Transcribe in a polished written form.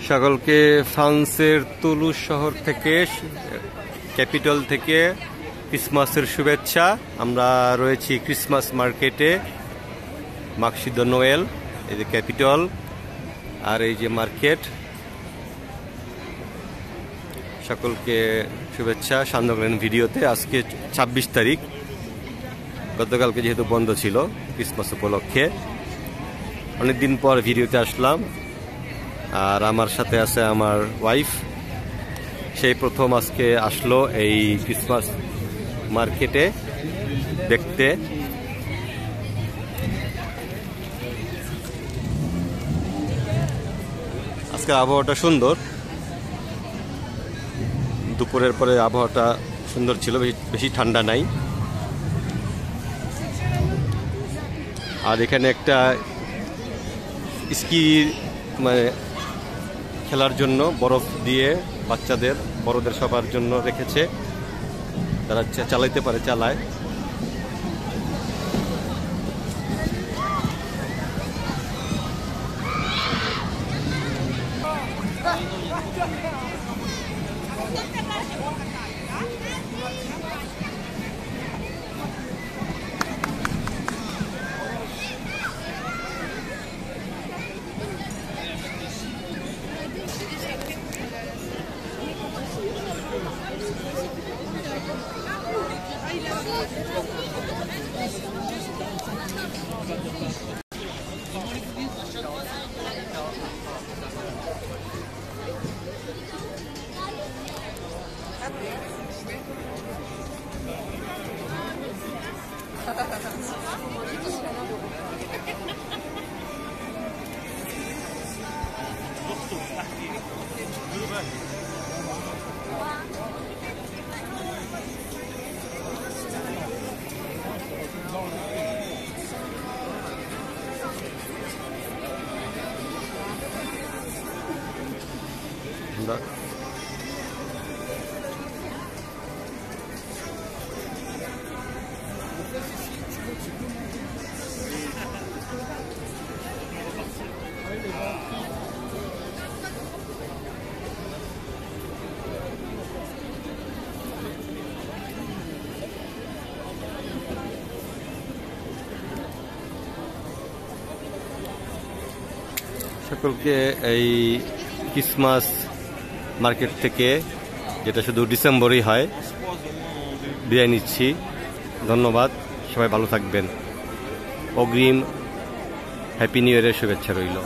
সকলকে ফ্রান্সের তুলুজ শহর থেকে, ক্যাপিটাল থেকে ক্রিসমাসের শুভেচ্ছা। আমরা রয়েছি ক্রিসমাস মার্কেটে, মার্শে দে নোয়েল, এই যে ক্যাপিটাল আর এই যে মার্কেট। সকলকে শুভেচ্ছা সান্ধ্যকালীন ভিডিওতে। আজকে 26 তারিখ, গতকালকে যেহেতু বন্ধ ছিল ক্রিসমাস উপলক্ষে, অনেকদিন পর ভিডিওতে আসলাম। আর আমার সাথে আছে আমার ওয়াইফ, সেই প্রথম আজকে আসলো এই ক্রিসমাস মার্কেটে দেখতে। আজকের আবহাওয়াটা সুন্দর, দুপুরের পরে আবহাওয়াটা সুন্দর ছিল, বেশি ঠান্ডা নাই। আর এখানে একটা স্কি মানে খেলার জন্য বরফ দিয়ে বাচ্চাদের বড়দের সবার জন্য রেখেছে, তারা চালাইতে পারে, চালায়। সকলকে এই ক্রিসমাস মার্কেট থেকে, যেটা শুধু ডিসেম্বরেই হয়, বিদায় নিচ্ছি। ধন্যবাদ, সবাই ভালো থাকবেন। অগ্রিম হ্যাপি নিউ ইয়ারের শুভেচ্ছা রইল।